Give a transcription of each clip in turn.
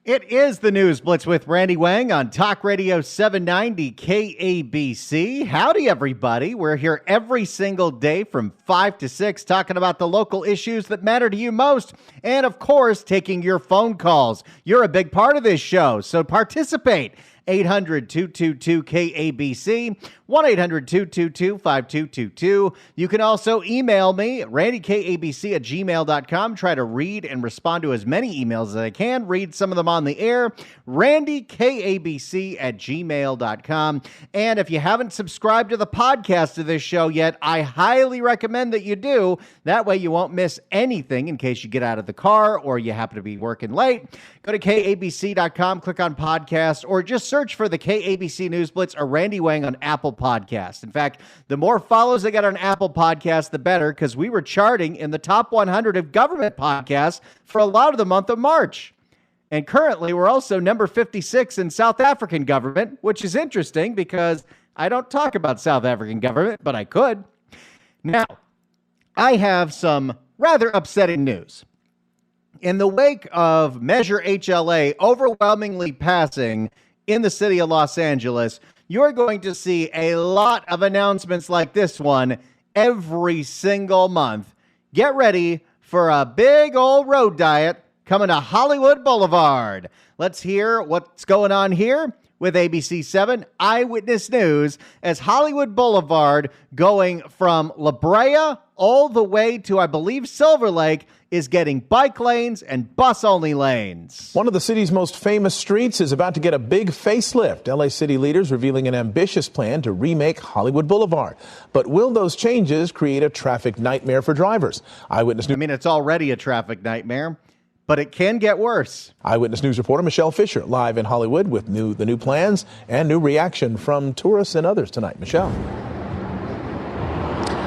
It is the News Blitz with Randy Wang on Talk Radio 790 KABC. Howdy, everybody. We're here every single day from 5 to 6 talking about the local issues that matter to you most. And, of course, taking your phone calls. You're a big part of this show, so participate. 800-222-KABC, 1-800-222-5222. You can also email me, randykabc@gmail.com. Try to read and respond to as many emails as I can. Read some of them on the air, randykabc@gmail.com. And if you haven't subscribed to the podcast of this show yet, I highly recommend that you do. That way you won't miss anything in case you get out of the car or you happen to be working late. Go to KABC.com, click on podcast, or just search for the KABC News Blitz or Randy Wang on Apple Podcasts. In fact, the more follows I get on Apple Podcasts, the better, because we were charting in the top 100 of government podcasts for a lot of the month of March. And currently, we're also number 56 in South African government, which is interesting because I don't talk about South African government, but I could. Now, I have some rather upsetting news. In the wake of Measure HLA overwhelmingly passing in the city of Los Angeles, you're going to see a lot of announcements like this one every single month. Get ready for a big old road diet coming to Hollywood Boulevard. Let's hear what's going on here with ABC7 Eyewitness News as Hollywood Boulevard, going from La Brea all the way to, I believe, Silver Lake, is getting bike lanes and bus-only lanes. One of the city's most famous streets is about to get a big facelift. LA city leaders revealing an ambitious plan to remake Hollywood Boulevard. But will those changes create a traffic nightmare for drivers? Eyewitness News. I mean, it's already a traffic nightmare, but it can get worse. Eyewitness News reporter Michelle Fisher live in Hollywood with the new plans and new reaction from tourists and others tonight. Michelle.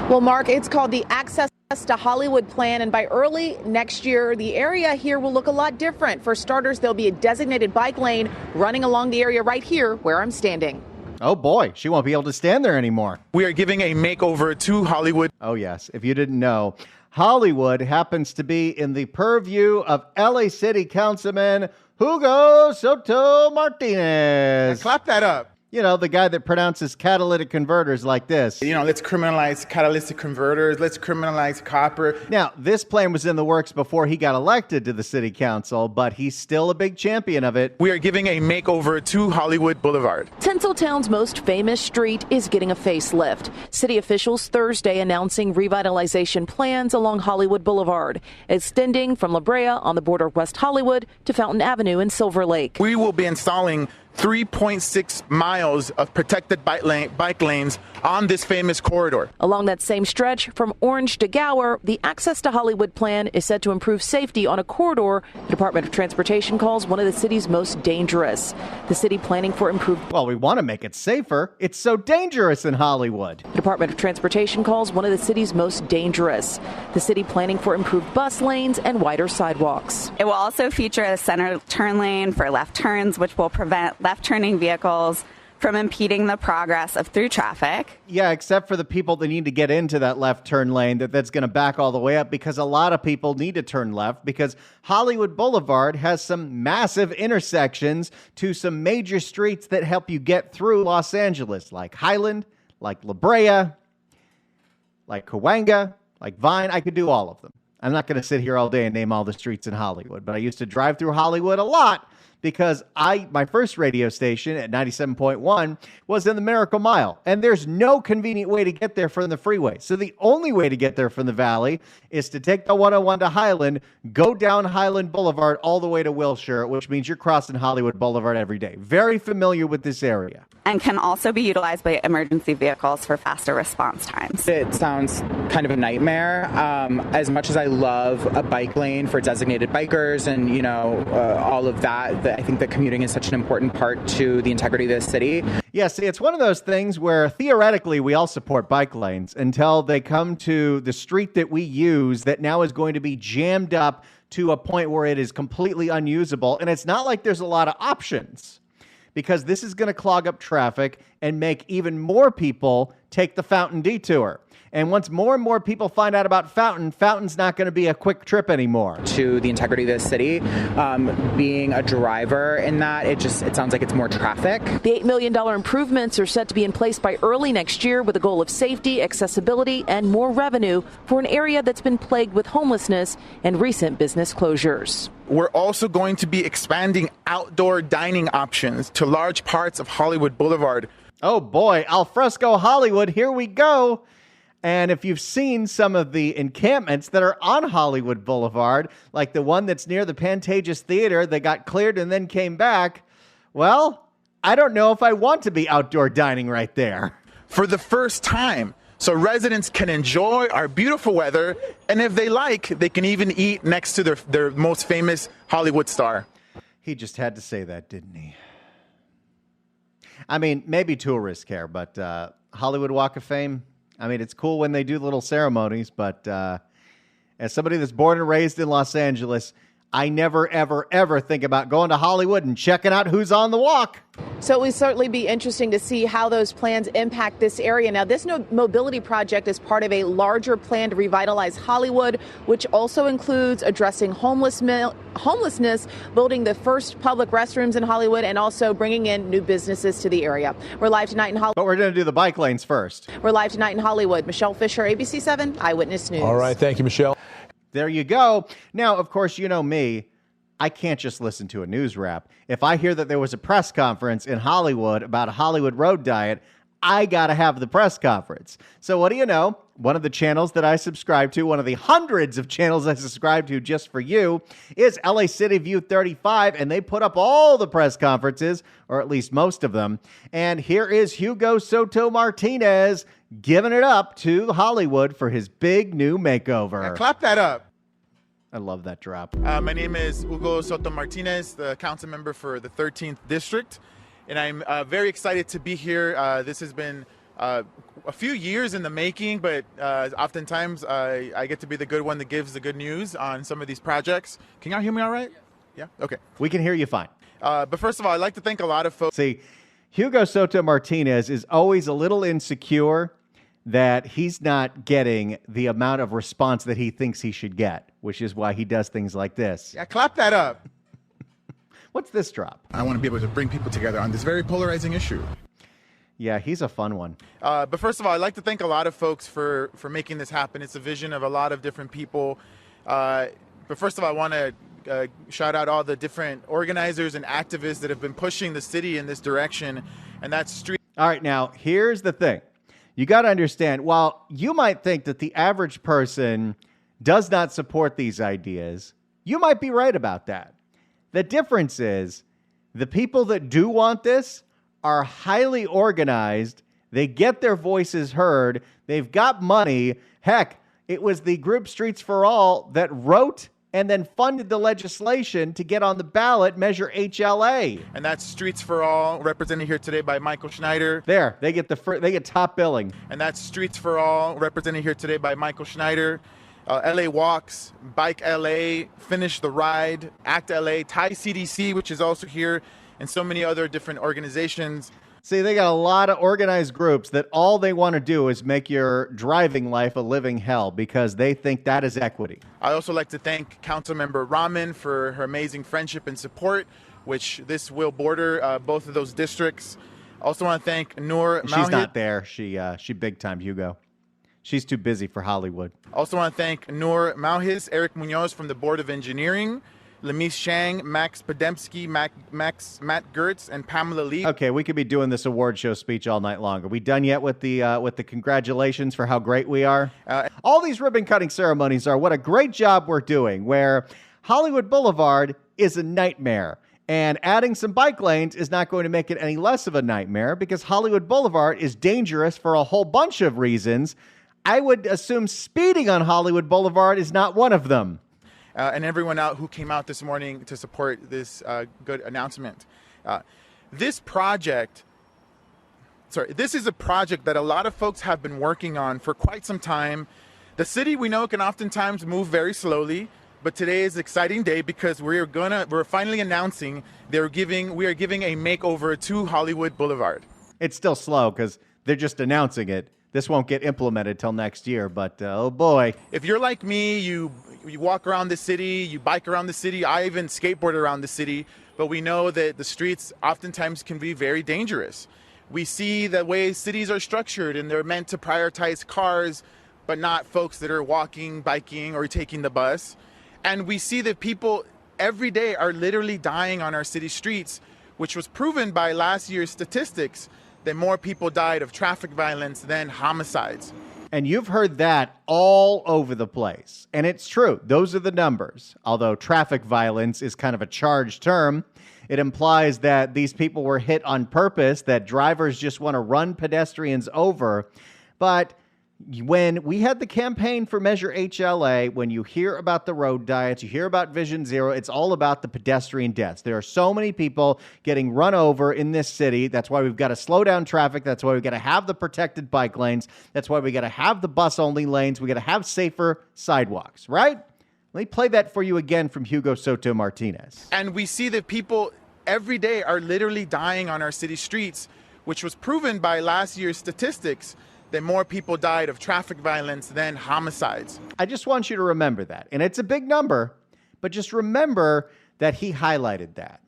Well, Mark, it's called the Access to Hollywood plan, and by early next year, the area here will look a lot different. For starters, there'll be a designated bike lane running along the area right here where I'm standing. Oh boy, she won't be able to stand there anymore. We are giving a makeover to Hollywood. Oh yes, if you didn't know, Hollywood happens to be in the purview of LA City Councilman Hugo Soto Martinez. Now clap that up. You know, the guy that pronounces catalytic converters like this. You know, let's criminalize catalytic converters. Let's criminalize copper. Now, this plan was in the works before he got elected to the city council, but he's still a big champion of it. We are giving a makeover to Hollywood Boulevard. Tinseltown's most famous street is getting a facelift. City officials Thursday announcing revitalization plans along Hollywood Boulevard, extending from La Brea on the border of West Hollywood to Fountain Avenue in Silver Lake. We will be installing 3.6 miles of protected bike lanes on this famous corridor. Along that same stretch from Orange to Gower, the Access to Hollywood plan is set to improve safety on a corridor the Department of Transportation calls one of the city's most dangerous. The city planning for improved... Well, we want to make it safer. It's so dangerous in Hollywood. The Department of Transportation calls one of the city's most dangerous. The city planning for improved bus lanes and wider sidewalks. It will also feature a center turn lane for left turns, which will prevent left-turning vehicles from impeding the progress of through traffic. Yeah, except for the people that need to get into that left turn lane, that's going to back all the way up, because a lot of people need to turn left because Hollywood Boulevard has some massive intersections to some major streets that help you get through Los Angeles, like Highland, like La Brea, like Cahuenga, like Vine. I could do all of them. I'm not going to sit here all day and name all the streets in Hollywood, but I used to drive through Hollywood a lot because my first radio station at 97.1 was in the Miracle Mile, and there's no convenient way to get there from the freeway. So the only way to get there from the Valley is to take the 101 to Highland, go down Highland Boulevard all the way to Wilshire, which means you're crossing Hollywood Boulevard every day. Very familiar with this area. And can also be utilized by emergency vehicles for faster response times. It sounds kind of a nightmare. As much as I love a bike lane for designated bikers and, all of that, I think that commuting is such an important part to the integrity of this city. Yeah, see, it's one of those things where theoretically we all support bike lanes until they come to the street that we use that now is going to be jammed up to a point where it is completely unusable. And it's not like there's a lot of options, because this is going to clog up traffic and make even more people take the Fountain Detour. And once more and more people find out about Fountain's not going to be a quick trip anymore. To the integrity of the city, being a driver in that, it sounds like it's more traffic. The $8 million improvements are set to be in place by early next year with a goal of safety, accessibility, and more revenue for an area that's been plagued with homelessness and recent business closures. We're also going to be expanding outdoor dining options to large parts of Hollywood Boulevard. Oh boy, alfresco Hollywood, here we go. And if you've seen some of the encampments that are on Hollywood Boulevard, like the one that's near the Pantages Theater that got cleared and then came back, well, I don't know if I want to be outdoor dining right there. For the first time, so residents can enjoy our beautiful weather, and if they like, they can even eat next to their most famous Hollywood star. He just had to say that, didn't he? I mean, maybe tourists care, but Hollywood Walk of Fame, I mean, it's cool when they do little ceremonies, but as somebody that's born and raised in Los Angeles, I never, ever, ever think about going to Hollywood and checking out who's on the walk. So it will certainly be interesting to see how those plans impact this area. Now, this mobility project is part of a larger plan to revitalize Hollywood, which also includes addressing homelessness, building the first public restrooms in Hollywood, and also bringing in new businesses to the area. We're live tonight in Hollywood. But we're going to do the bike lanes first. We're live tonight in Hollywood. Michelle Fisher, ABC 7 Eyewitness News. All right. Thank you, Michelle. There you go. Now, of course, you know me. I can't just listen to a news wrap. If I hear that there was a press conference in Hollywood about a Hollywood road diet, I got to have the press conference. So what do you know? One of the channels that I subscribe to, one of the hundreds of channels I subscribe to just for you, is LA City View 35, and they put up all the press conferences, or at least most of them. And here is Hugo Soto Martinez giving it up to Hollywood for his big new makeover. Yeah, clap that up. I love that drop. My name is Hugo Soto Martinez, the council member for the 13th District, and I'm very excited to be here. This has been a few years in the making, but oftentimes I get to be the good one that gives the good news on some of these projects. Can y'all hear me all right? Yeah? Okay. We can hear you fine. But first of all, I'd like to thank a lot of folks. See, Hugo Soto Martinez is always a little insecure that he's not getting the amount of response that he thinks he should get, which is why he does things like this. Yeah, clap that up. What's this drop? I want to be able to bring people together on this very polarizing issue. Yeah, he's a fun one. But first of all, I'd like to thank a lot of folks for making this happen. It's a vision of a lot of different people. But first of all, I want to shout out all the different organizers and activists that have been pushing the city in this direction, and that's street. All right, now, here's the thing. You got to understand, while you might think that the average person does not support these ideas, you might be right about that. The difference is the people that do want this are highly organized. They get their voices heard. They've got money. Heck, it was the group Streets for All that wrote and then funded the legislation to get on the ballot Measure HLA. And that's Streets for All, represented here today by Michael Schneider. There, they get top billing. And that's Streets for All, represented here today by Michael Schneider. LA Walks, Bike LA, Finish the Ride, Act LA, Thai CDC, which is also here, and so many other different organizations. See, they got a lot of organized groups that all they want to do is make your driving life a living hell because they think that is equity. I also like to thank Councilmember Rahman for her amazing friendship and support, which this will border both of those districts. Also want to thank Noor Mauhid. She's not there. She big time Hugo. She's too busy for Hollywood. Also want to thank Noor Mauhis, Eric Munoz from the Board of Engineering, Lemise Shang, Max Podemsky, Matt Gertz, and Pamela Lee. Okay, we could be doing this award show speech all night long. Are we done yet with the congratulations for how great we are? All these ribbon cutting ceremonies are what a great job we're doing, where Hollywood Boulevard is a nightmare. And adding some bike lanes is not going to make it any less of a nightmare because Hollywood Boulevard is dangerous for a whole bunch of reasons. I would assume speeding on Hollywood Boulevard is not one of them. And everyone out who came out this morning to support this good announcement. This is a project that a lot of folks have been working on for quite some time. The city, we know, can oftentimes move very slowly, but today is an exciting day because we're finally announcing we are giving a makeover to Hollywood Boulevard. It's still slow because they're just announcing it. this won't get implemented till next year, but oh boy. If you're like me, you walk around the city, you bike around the city. I even skateboard around the city, but we know that the streets oftentimes can be very dangerous. We see the way cities are structured, and they're meant to prioritize cars, but not folks that are walking, biking, or taking the bus. And we see that people every day are literally dying on our city streets, which was proven by last year's statistics that more people died of traffic violence than homicides. And you've heard that all over the place. And it's true. Those are the numbers. Although traffic violence is kind of a charged term, it implies that these people were hit on purpose, that drivers just want to run pedestrians over. But when we had the campaign for Measure HLA, when you hear about the road diets, you hear about Vision Zero, it's all about the pedestrian deaths. There are so many people getting run over in this city. That's why we've got to slow down traffic. That's why we've got to have the protected bike lanes. That's why we got to have the bus-only lanes. We got to have safer sidewalks, right? Let me play that for you again from Hugo Soto Martinez. And we see that people every day are literally dying on our city streets, which was proven by last year's statistics that more people died of traffic violence than homicides. I just want you to remember that. And it's a big number, but just remember that he highlighted that,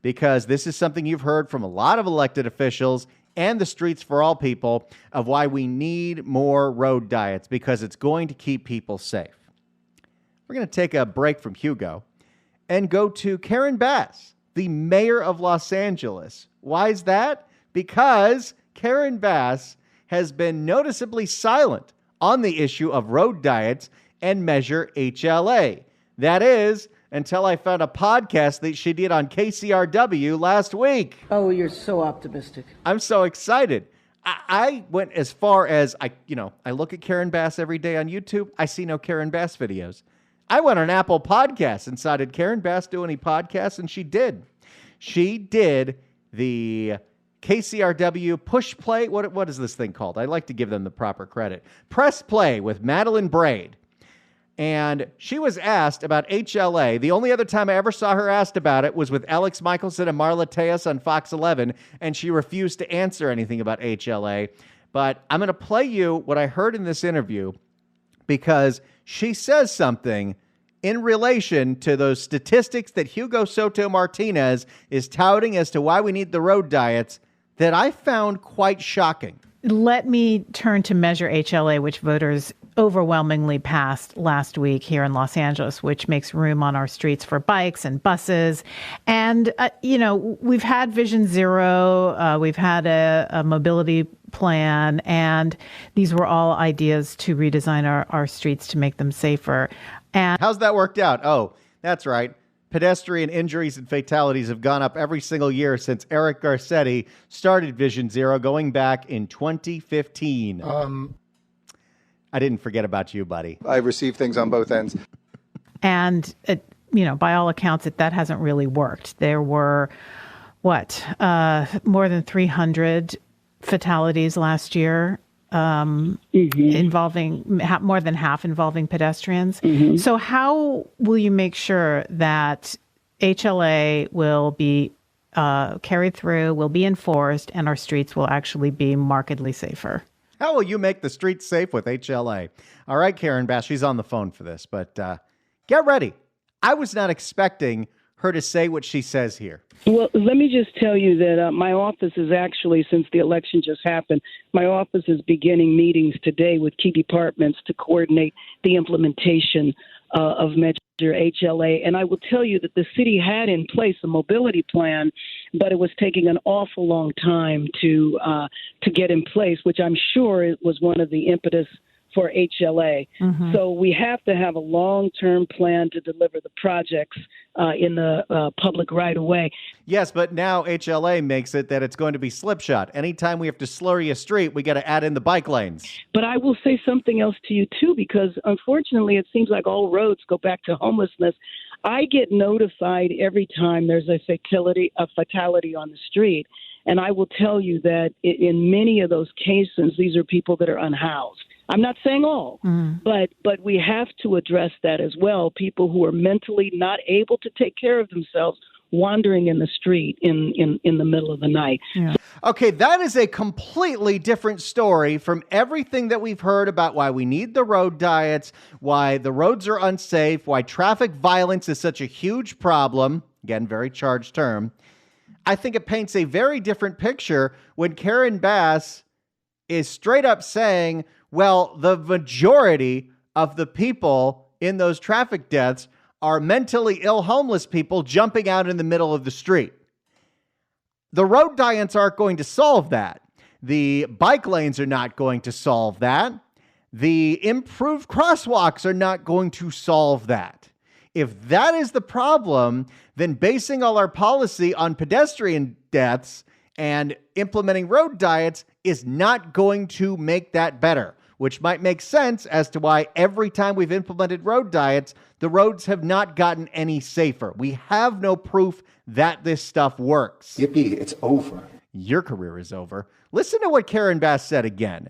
because this is something you've heard from a lot of elected officials and the Streets for All people of why we need more road diets, because it's going to keep people safe. We're going to take a break from Hugo and go to Karen Bass, the mayor of Los Angeles. Why is that? Because Karen Bass has been noticeably silent on the issue of road diets and Measure HLA. That is, until I found a podcast that she did on KCRW last week. Oh, you're so optimistic. I'm so excited. I went as far as, I look at Karen Bass every day on YouTube. I see no Karen Bass videos. I went on Apple Podcasts and saw, did Karen Bass do any podcasts? And she did. She did the KCRW Push Play. What is this thing called? I like to give them the proper credit. Press Play with Madeline Braid. And she was asked about HLA. The only other time I ever saw her asked about it was with Alex Michelson and Marla Tejas on Fox 11, and she refused to answer anything about HLA. But I'm going to play you what I heard in this interview, because she says something in relation to those statistics that Hugo Soto Martinez is touting as to why we need the road diets that I found quite shocking. Let me turn to Measure HLA, which voters overwhelmingly passed last week here in Los Angeles, which makes room on our streets for bikes and buses. And, we've had Vision Zero, we've had a mobility plan, and these were all ideas to redesign our streets to make them safer. And how's that worked out? Oh, that's right. Pedestrian injuries and fatalities have gone up every single year since Eric Garcetti started Vision Zero, going back in 2015. I didn't forget about you, buddy. I received things on both ends. And, by all accounts, that hasn't really worked. There were, more than 300 fatalities last year, involving more than half involving pedestrians. Mm-hmm. So how will you make sure that HLA will be carried through, will be enforced, and our streets will actually be markedly safer? How will you make the streets safe with HLA? All right, Karen Bass, she's on the phone for this, but get ready. I was not expecting her to say what she says here. Well, let me just tell you that my office is actually, since the election just happened, my office is beginning meetings today with key departments to coordinate the implementation of Measure HLA. And I will tell you that the city had in place a mobility plan, but it was taking an awful long time to get in place, which I'm sure it was one of the impetus for HLA. Mm-hmm. So we have to have a long-term plan to deliver the projects in the public right away. Yes, but now HLA makes it that it's going to be slipshod. Anytime we have to slurry a street, we got to add in the bike lanes. But I will say something else to you, too, because unfortunately it seems like all roads go back to homelessness. I get notified every time there's a fatality on the street. And I will tell you that in many of those cases, these are people that are unhoused. I'm not saying all, but we have to address that as well. People who are mentally not able to take care of themselves wandering in the street in the middle of the night. Yeah. Okay, that is a completely different story from everything that we've heard about why we need the road diets, why the roads are unsafe, why traffic violence is such a huge problem. Again, very charged term. I think it paints a very different picture when Karen Bass is straight up saying, well, the majority of the people in those traffic deaths are mentally ill homeless people jumping out in the middle of the street. The road diets aren't going to solve that. The bike lanes are not going to solve that. The improved crosswalks are not going to solve that. If that is the problem, then basing all our policy on pedestrian deaths and implementing road diets is not going to make that better, which might make sense as to why every time we've implemented road diets, the roads have not gotten any safer. We have no proof that this stuff works. Yippee, it's over. Your career is over. Listen to what Karen Bass said again.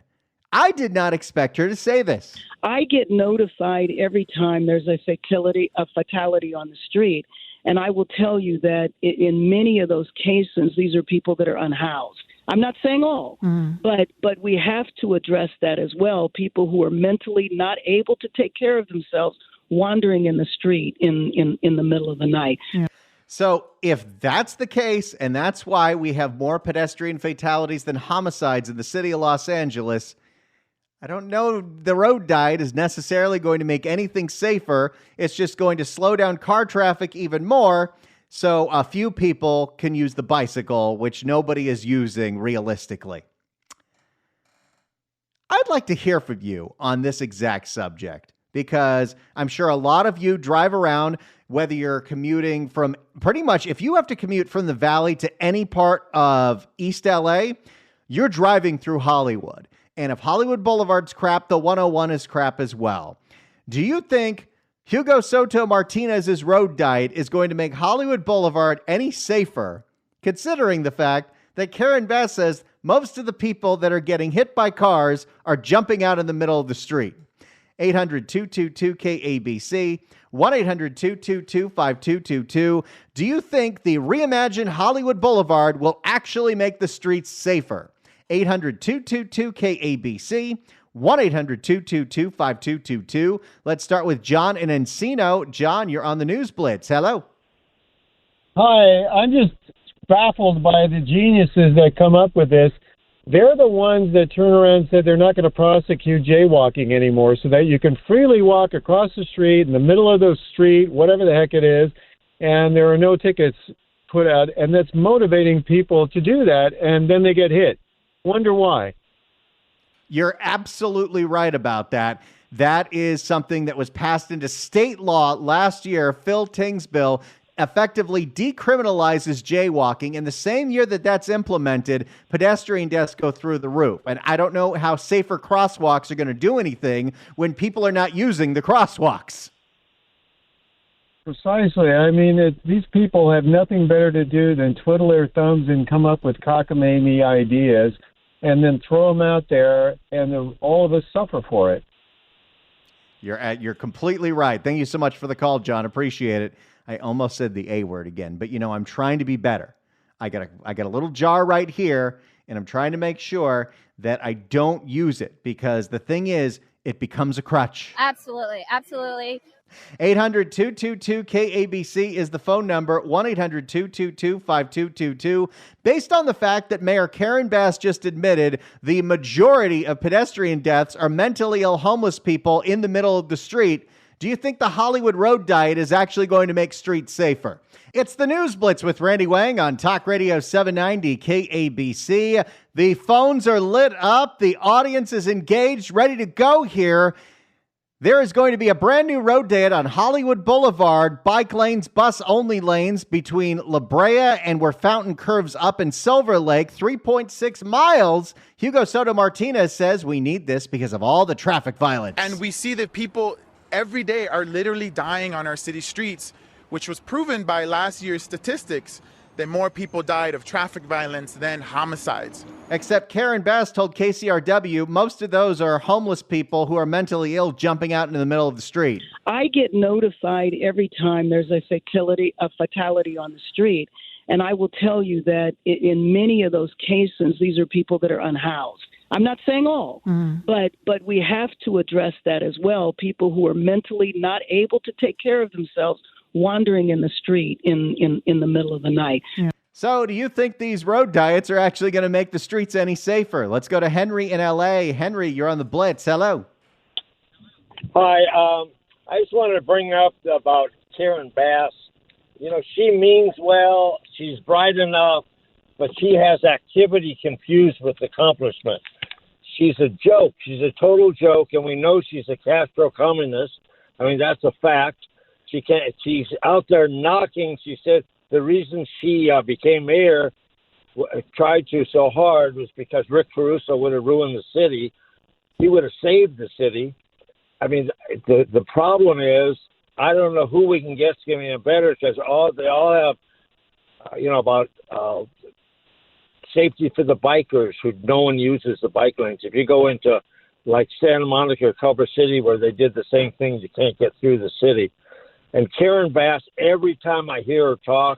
I did not expect her to say this. I get notified every time there's a fatality on the street. And I will tell you that in many of those cases, these are people that are unhoused. I'm not saying all, but we have to address that as well. People who are mentally not able to take care of themselves wandering in the street in the middle of the night. Yeah. So if that's the case, and that's why we have more pedestrian fatalities than homicides in the city of Los Angeles, I don't know the road diet is necessarily going to make anything safer. It's just going to slow down car traffic even more, so a few people can use the bicycle, which nobody is using realistically. I'd like to hear from you on this exact subject, because I'm sure a lot of you drive around, whether you're commuting from pretty much, if you have to commute from the Valley to any part of East LA, you're driving through Hollywood. And if Hollywood Boulevard's crap, the 101 is crap as well. Do you think Hugo Soto Martinez's road diet is going to make Hollywood Boulevard any safer, considering the fact that Karen Bass says most of the people that are getting hit by cars are jumping out in the middle of the street? 800-222-KABC, 1-800-222-5222. Do you think the reimagined Hollywood Boulevard will actually make the streets safer? 800-222-KABC, 1-800-222-5222. Let's start with John in Encino. John, you're on the News Blitz. Hello. Hi, I'm just baffled by the geniuses that come up with this. They're the ones that turn around and said they're not going to prosecute jaywalking anymore, so that you can freely walk across the street in the middle of the street, whatever the heck it is, and there are no tickets put out, and that's motivating people to do that, and then they get hit. Wonder why. You're absolutely right about that. That is something that was passed into state law last year. Phil Ting's bill effectively decriminalizes jaywalking. In the same year that that's implemented, pedestrian deaths go through the roof. And I don't know how safer crosswalks are going to do anything when people are not using the crosswalks. Precisely. I mean, these people have nothing better to do than twiddle their thumbs and come up with cockamamie ideas and then throw them out there, and all of us suffer for it. You're completely right. Thank you so much for the call, John. Appreciate it. I almost said the A word again, but I'm trying to be better. I got a little jar right here, and I'm trying to make sure that I don't use it, because the thing is, it becomes a crutch. Absolutely. Absolutely. 800-222-KABC is the phone number, 1-800-222-5222. Based on the fact that Mayor Karen Bass just admitted the majority of pedestrian deaths are mentally ill homeless people in the middle of the street, do you think the Hollywood road diet is actually going to make streets safer? It's the News Blitz with Randy Wang on Talk Radio 790 KABC. The phones are lit up. The audience is engaged, ready to go here. There is going to be a brand new road diet on Hollywood Boulevard, bike lanes, bus-only lanes between La Brea and where Fountain curves up in Silver Lake, 3.6 miles. Hugo Soto Martinez says we need this because of all the traffic violence. And we see that people every day are literally dying on our city streets, which was proven by last year's statistics then more people died of traffic violence than homicides. Except Karen Bass told KCRW most of those are homeless people who are mentally ill jumping out into the middle of the street. I get notified every time there's a fatality on the street. And I will tell you that in many of those cases, these are people that are unhoused. I'm not saying all, but we have to address that as well. People who are mentally not able to take care of themselves wandering in the street in the middle of the night. Yeah. So do you think these road diets are actually going to make the streets any safer? Let's go to Henry in L.A. Henry, you're on the Blitz. Hello. Hi. I just wanted to bring up about Karen Bass. You know, she means well. She's bright enough, but she has activity confused with accomplishment. She's a joke. She's a total joke, and we know she's a Castro communist. I mean, that's a fact. She's out there knocking. She said the reason she became mayor, tried to so hard, was because Rick Caruso would have ruined the city. He would have saved the city. I mean, the problem is, I don't know who we can get to give me a better, because they all have, about safety for the bikers who no one uses the bike lanes. If you go into like Santa Monica or Culver City where they did the same thing, you can't get through the city. And Karen Bass, every time I hear her talk,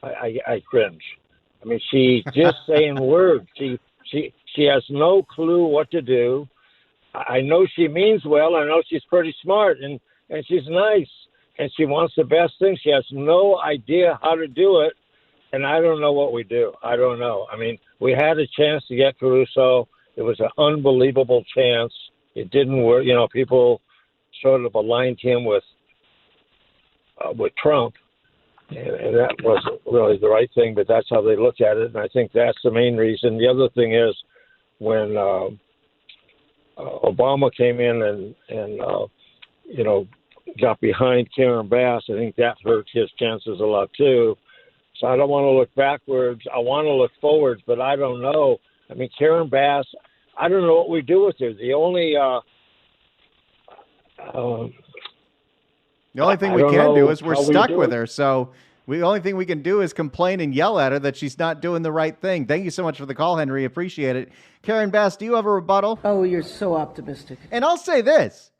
I cringe. I mean, she's just saying words. She has no clue what to do. I know she means well. I know she's pretty smart and she's nice and she wants the best thing. She has no idea how to do it. And I don't know what we do. I don't know. I mean, we had a chance to get Caruso. It was an unbelievable chance. It didn't work. You know, people sort of aligned him with Trump, and that wasn't really the right thing, but that's how they look at it, and I think that's the main reason. The other thing is when Obama came in and got behind Karen Bass, I think that hurt his chances a lot too. So I don't want to look backwards. I want to look forwards, but I don't know. I mean, Karen Bass, I don't know what we do with her. The only thing we can do is we're stuck with her. So the only thing we can do is complain and yell at her that she's not doing the right thing. Thank you so much for the call, Henry. Appreciate it. Karen Bass, do you have a rebuttal? Oh, you're so optimistic. And I'll say this.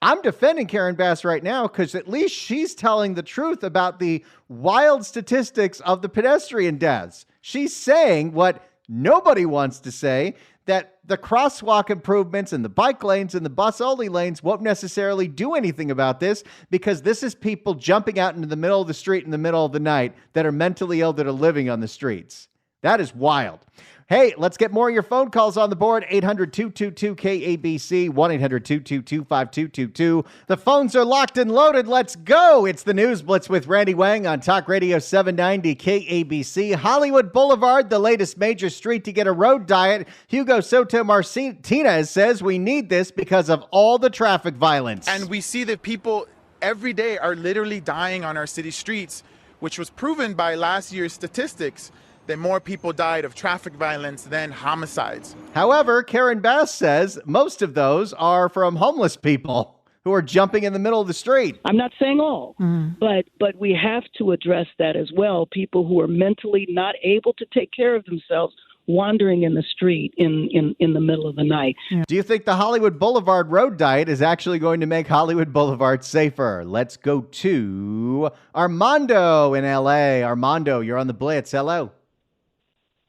I'm defending Karen Bass right now because at least she's telling the truth about the wild statistics of the pedestrian deaths. She's saying what nobody wants to say, that the crosswalk improvements and the bike lanes and the bus-only lanes won't necessarily do anything about this because this is people jumping out into the middle of the street in the middle of the night that are mentally ill that are living on the streets. That is wild. Hey, let's get more of your phone calls on the board. 800-222-KABC, 1-800-222-5222. The phones are locked and loaded. Let's go. It's the News Blitz with Randy Wang on Talk Radio 790 KABC. Hollywood Boulevard, the latest major street to get a road diet. Hugo Soto Martinez says we need this because of all the traffic violence. And we see that people every day are literally dying on our city streets, which was proven by last year's statistics, that more people died of traffic violence than homicides. However, Karen Bass says most of those are from homeless people who are jumping in the middle of the street. I'm not saying all, but we have to address that as well. People who are mentally not able to take care of themselves wandering in the street in the middle of the night. Yeah. Do you think the Hollywood Boulevard road diet is actually going to make Hollywood Boulevard safer? Let's go to Armando in L.A. Armando, you're on the Blitz. Hello.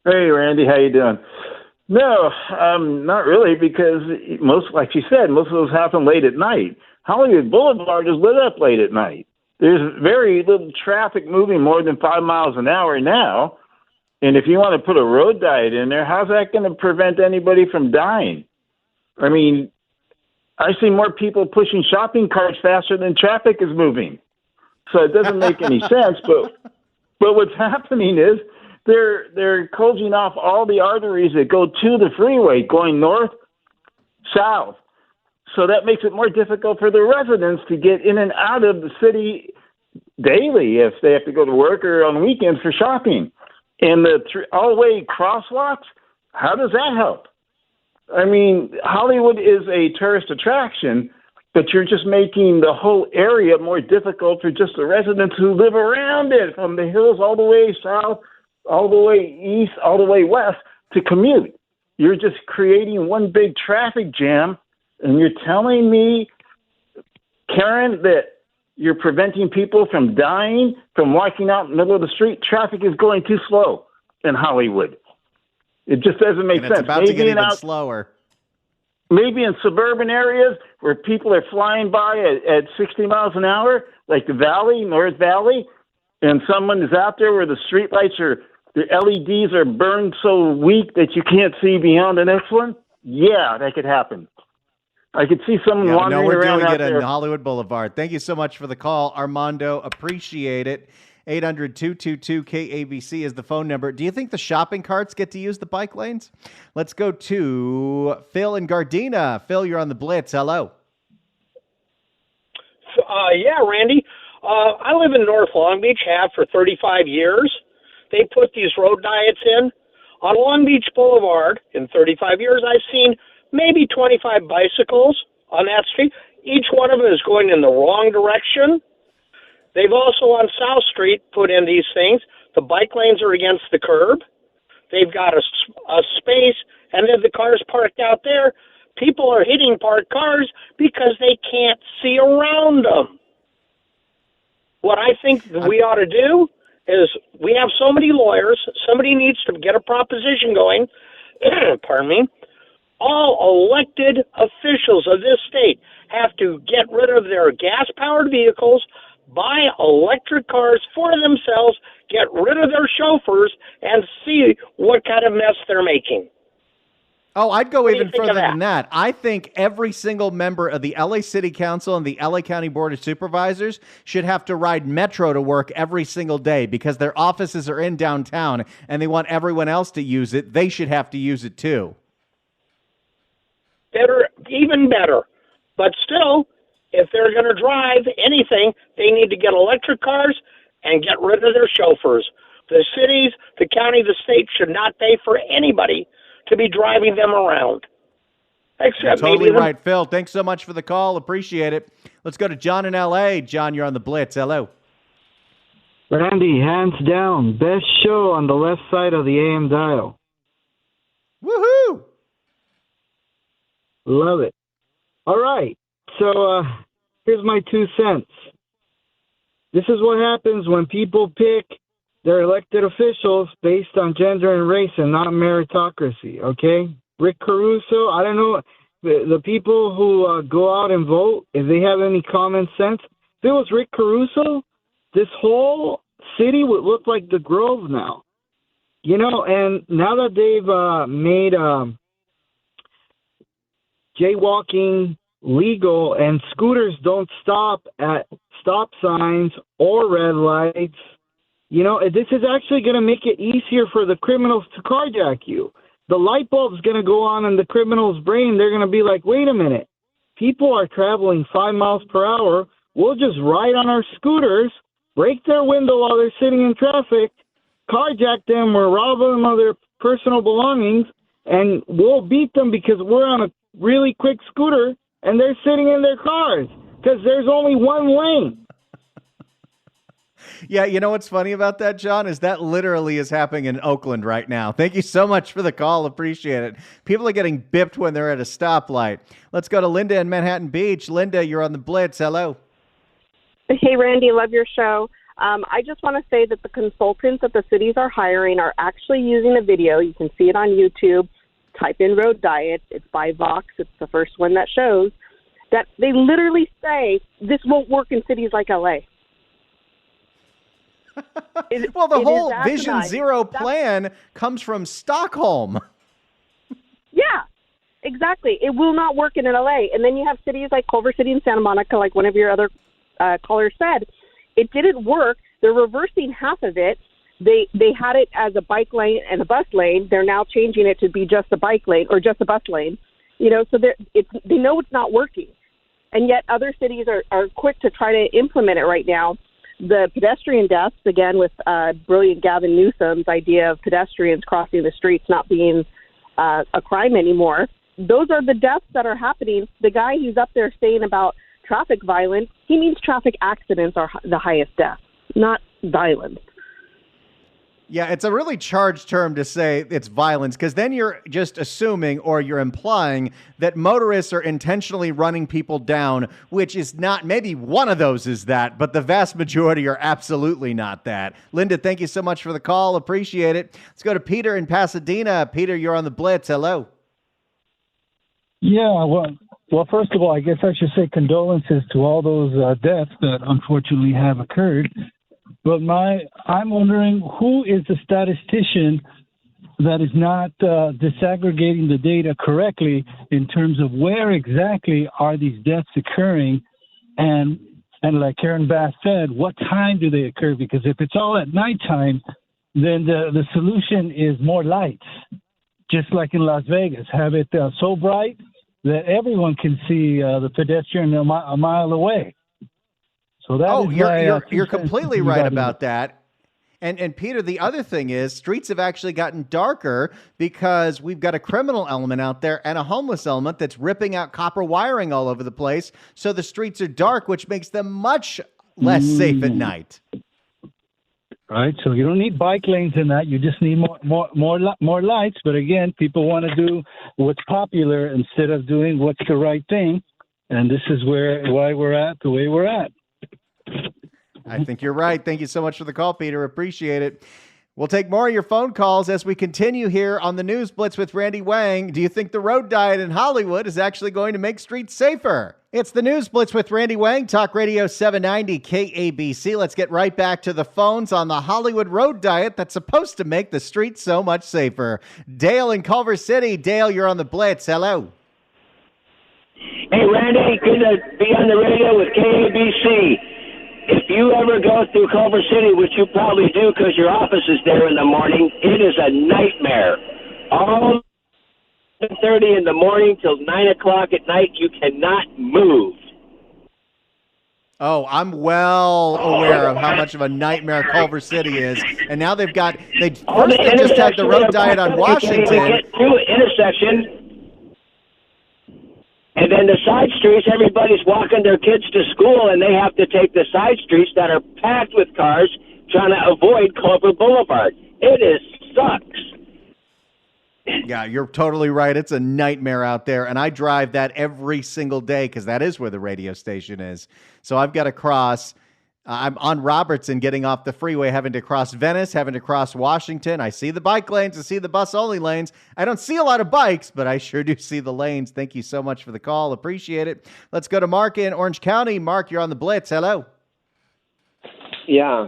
Hey, Randy, how you doing? No, not really, because like you said, most of those happen late at night. Hollywood Boulevard is lit up late at night. There's very little traffic moving more than 5 miles an hour now. And if you want to put a road diet in there, how's that going to prevent anybody from dying? I mean, I see more people pushing shopping carts faster than traffic is moving. So it doesn't make any sense. But what's happening is, They're closing off all the arteries that go to the freeway going north, south. So that makes it more difficult for the residents to get in and out of the city daily if they have to go to work or on weekends for shopping. And the all-way crosswalks, how does that help? I mean, Hollywood is a tourist attraction, but you're just making the whole area more difficult for just the residents who live around it, from the hills all the way south, all the way east, all the way west to commute. You're just creating one big traffic jam, and you're telling me, Karen, that you're preventing people from dying, from walking out in the middle of the street. Traffic is going too slow in Hollywood. It just doesn't make and sense. It's about to get even slower. Maybe in suburban areas where people are flying by at 60 miles an hour, like the Valley, North Valley, and someone is out there where the streetlights the LEDs are burned so weak that you can't see beyond the next one. Yeah, that could happen. I could see someone wandering we're around doing out it there. in Hollywood Boulevard. Thank you so much for the call, Armando. Appreciate it. 800-222-KABC is the phone number. Do you think the shopping carts get to use the bike lanes? Let's go to Phil in Gardena. Phil, you're on the Blitz. Hello. Yeah, Randy. I live in North Long Beach, have for 35 years. They put these road diets in. On Long Beach Boulevard, in 35 years, I've seen maybe 25 bicycles on that street. Each one of them is going in the wrong direction. They've also on South Street put in these things. The bike lanes are against the curb. They've got a space, and then the cars parked out there. People are hitting parked cars because they can't see around them. What I think that we ought to do is, we have so many lawyers, somebody needs to get a proposition going, pardon me, all elected officials of this state have to get rid of their gas-powered vehicles, buy electric cars for themselves, get rid of their chauffeurs, and see what kind of mess they're making. Oh, I'd go even further than that. I think every single member of the LA City Council and the LA County Board of Supervisors should have to ride Metro to work every single day because their offices are in downtown and they want everyone else to use it. They should have to use it too. Better, even better. But still, if they're going to drive anything, they need to get electric cars and get rid of their chauffeurs. The cities, the county, the state should not pay for anybody to be driving them around. Except You're totally maybe right, Phil. Thanks so much for the call. Appreciate it. Let's go to John in L.A. John, you're on the Blitz. Hello. Randy, hands down, best show on the left side of the AM dial. Woohoo! Love it. All right, so here's my 2 cents. This is what happens when people pick their elected officials based on gender and race and not meritocracy, okay? Rick Caruso, I don't know, the people who go out and vote, if they have any common sense, if it was Rick Caruso, this whole city would look like the Grove now. You know, and now that they've made jaywalking legal and scooters don't stop at stop signs or red lights, you know, this is actually going to make it easier for the criminals to carjack you. The light bulb's going to go on in the criminal's brain. They're going to be like, wait a minute, people are traveling 5 miles per hour. We'll just ride on our scooters, break their window while they're sitting in traffic, carjack them or rob them of their personal belongings, and we'll beat them because we're on a really quick scooter and they're sitting in their cars because there's only one lane. Yeah, you know what's funny about that, John, is that literally is happening in Oakland right now. Thank you so much for the call. Appreciate it. People are getting bipped when they're at a stoplight. Let's go to Linda in Manhattan Beach. Linda, you're on the Blitz. Hello. Hey, Randy, love your show. I just want to say that the consultants that the cities are hiring are actually using a video. You can see it on YouTube. Type in road diet. It's by Vox. It's the first one that shows that they literally say this won't work in cities like LA. Well, the whole Vision Zero plan comes from Stockholm. Yeah, exactly. It will not work in LA. And then you have cities like Culver City and Santa Monica, like one of your other callers said. It didn't work. They're reversing half of it. They had it as a bike lane and a bus lane. They're now changing it to be just a bike lane or just a bus lane. You know, so they know it's not working. And yet other cities are quick to try to implement it right now. The pedestrian deaths, again, with brilliant Gavin Newsom's idea of pedestrians crossing the streets not being a crime anymore, those are the deaths that are happening. The guy who's up there saying about traffic violence, he means traffic accidents are the highest death, not violence. Yeah, it's a really charged term to say it's violence, because then you're just assuming or you're implying that motorists are intentionally running people down, which is not. Maybe one of those is that, but the vast majority are absolutely not that. Linda, thank you so much for the call. Appreciate it. Let's go to Peter in Pasadena. Peter, you're on the Blitz. Hello. Yeah, well, first of all, I guess I should say condolences to all those deaths that unfortunately have occurred. But I'm wondering, who is the statistician that is not disaggregating the data correctly in terms of where exactly are these deaths occurring, and like Karen Bass said, what time do they occur? Because if it's all at nighttime, then the solution is more lights, just like in Las Vegas. Have it so bright that everyone can see the pedestrian a mile away. So that you're completely right about that. And Peter, the other thing is streets have actually gotten darker because we've got a criminal element out there and a homeless element that's ripping out copper wiring all over the place. So the streets are dark, which makes them much less safe at night. Right. So you don't need bike lanes in that. You just need more lights. But again, people want to do what's popular instead of doing what's the right thing. And this is why we're at the way we're at. I think you're right. Thank you so much for the call, Peter. Appreciate it. We'll take more of your phone calls as we continue here on the News Blitz with Randy Wang. Do you think the road diet in Hollywood is actually going to make streets safer? It's the News Blitz with Randy Wang, Talk Radio 790 KABC. Let's get right back to the phones on the Hollywood road diet that's supposed to make the streets so much safer. Dale in Culver City. Dale, you're on the Blitz. Hello. Hey, Randy, good to be on the radio with KABC. If you ever go through Culver City, which you probably do because your office is there in the morning, it is a nightmare. All 7:30 in the morning till 9 o'clock at night, you cannot move. Oh, I'm well aware of how much of a nightmare Culver City is. And now they just had the road diet on Washington. They get through intersection. And then the side streets, everybody's walking their kids to school, and they have to take the side streets that are packed with cars trying to avoid Culver Boulevard. It sucks. Yeah, you're totally right. It's a nightmare out there, and I drive that every single day because that is where the radio station is. So I've got to cross. I'm on Robertson getting off the freeway, having to cross Venice, having to cross Washington. I see the bike lanes. I see the bus-only lanes. I don't see a lot of bikes, but I sure do see the lanes. Thank you so much for the call. Appreciate it. Let's go to Mark in Orange County. Mark, you're on the Blitz. Hello. Yeah,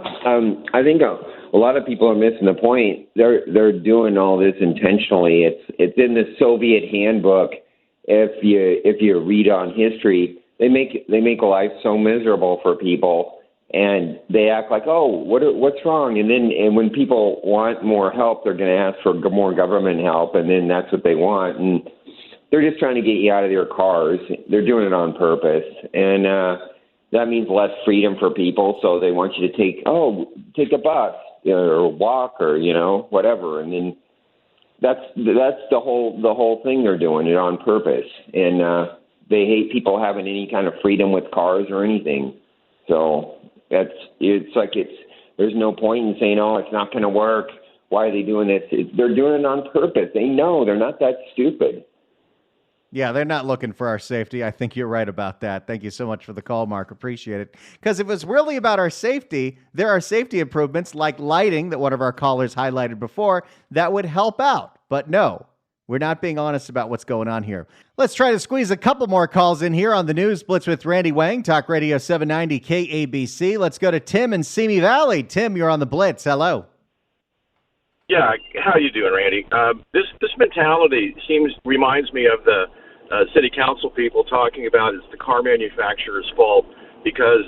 I think a lot of people are missing the point. They're doing all this intentionally. It's in the Soviet handbook. If you read on history, they make life so miserable for people. And they act like, oh, what's wrong? And when people want more help, they're going to ask for more government help, and then that's what they want. And they're just trying to get you out of their cars. They're doing it on purpose, and that means less freedom for people. So they want you to take a bus or walk or whatever. And then that's the whole thing. They're doing it on purpose, and they hate people having any kind of freedom with cars or anything. So. There's no point in saying, oh, it's not going to work. Why are they doing this? They're doing it on purpose. They know. They're not that stupid. Yeah, they're not looking for our safety. I think you're right about that. Thank you so much for the call, Mark. Appreciate it. Because if it was really about our safety, there are safety improvements like lighting that one of our callers highlighted before that would help out. But no, we're not being honest about what's going on here. Let's try to squeeze a couple more calls in here on the News Blitz with Randy Wang, Talk Radio 790 KABC. Let's go to Tim in Simi Valley. Tim, you're on the Blitz. Hello. Yeah, how you doing, Randy? This mentality reminds me of the city council people talking about it's the car manufacturer's fault because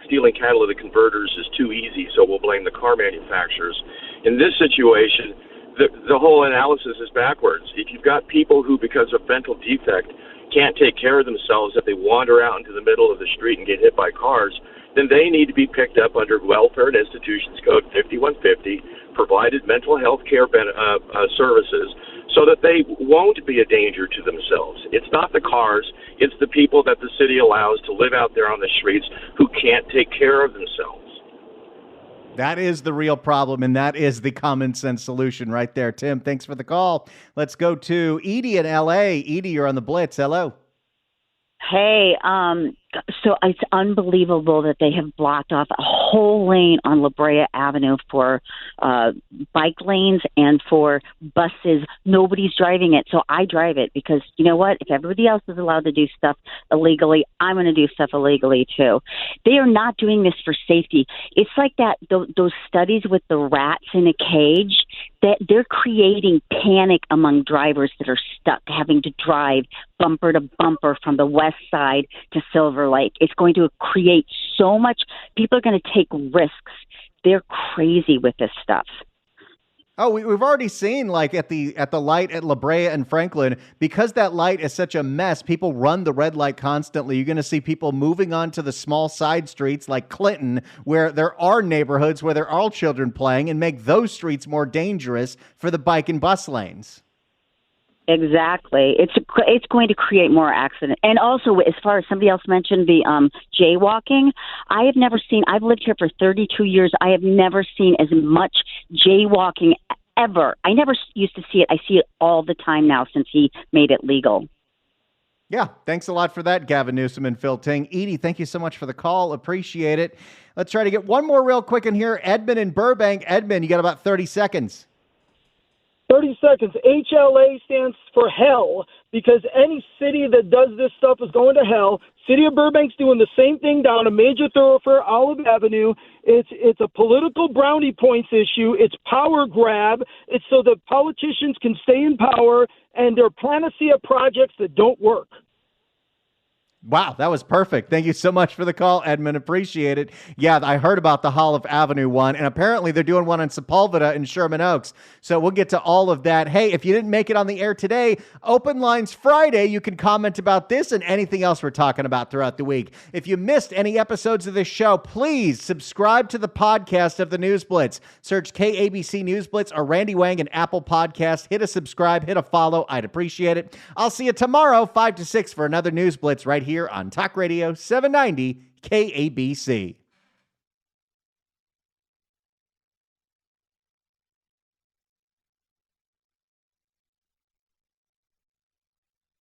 stealing catalytic converters is too easy, so we'll blame the car manufacturers. In this situation, the whole analysis is backwards. If you've got people who, because of mental defect, can't take care of themselves, if they wander out into the middle of the street and get hit by cars, then they need to be picked up under Welfare and Institutions Code 5150, provided mental health care services so that they won't be a danger to themselves. It's not the cars, it's the people that the city allows to live out there on the streets who can't take care of themselves. That is the real problem, and that is the common sense solution right there. Tim, thanks for the call. Let's go to Edie in L.A. Edie, you're on the Blitz. Hello. Hey, so it's unbelievable that they have blocked off a whole lane on La Brea Avenue for bike lanes and for buses. Nobody's driving it, so I drive it because, you know what? If everybody else is allowed to do stuff illegally, I'm going to do stuff illegally too. They are not doing this for safety. It's like that those studies with the rats in a cage, that they're creating panic among drivers that are stuck having to drive bumper to bumper from the west side to Silver Lake. It's going to create so much. People are going to take risks. They're crazy with this stuff. Oh, we've already seen, like, at the light at La Brea and Franklin, because that light is such a mess, people run the red light constantly. You're going to see people moving on to the small side streets like Clinton, where there are neighborhoods where there are children playing, and make those streets more dangerous for the bike and bus lanes. Exactly. It's going to create more accidents. And also, as far as somebody else mentioned, the jaywalking, I've lived here for 32 years. I have never seen as much jaywalking ever. I never used to see it. I see it all the time now since he made it legal. Yeah, thanks a lot for that, Gavin Newsom and Phil Ting. Edie, thank you so much for the call. Appreciate it. Let's try to get one more real quick in here. Edmund in Burbank. Edmund, you got about 30 seconds. 30 seconds. HLA stands for hell, because any city that does this stuff is going to hell. City of Burbank's doing the same thing down a major thoroughfare, Olive Avenue. It's a political brownie points issue. It's power grab. It's so that politicians can stay in power, and they're panacea projects that don't work. Wow, that was perfect. Thank you so much for the call, Edmund. Appreciate it. Yeah, I heard about the Olive Avenue one, and apparently they're doing one in Sepulveda in Sherman Oaks. So we'll get to all of that. Hey, if you didn't make it on the air today, Open Lines Friday, you can comment about this and anything else we're talking about throughout the week. If you missed any episodes of this show, please subscribe to the podcast of the News Blitz. Search KABC News Blitz or Randy Wang and Apple Podcast. Hit a subscribe, hit a follow. I'd appreciate it. I'll see you tomorrow, 5 to 6, for another News Blitz right here on Talk Radio 790 KABC.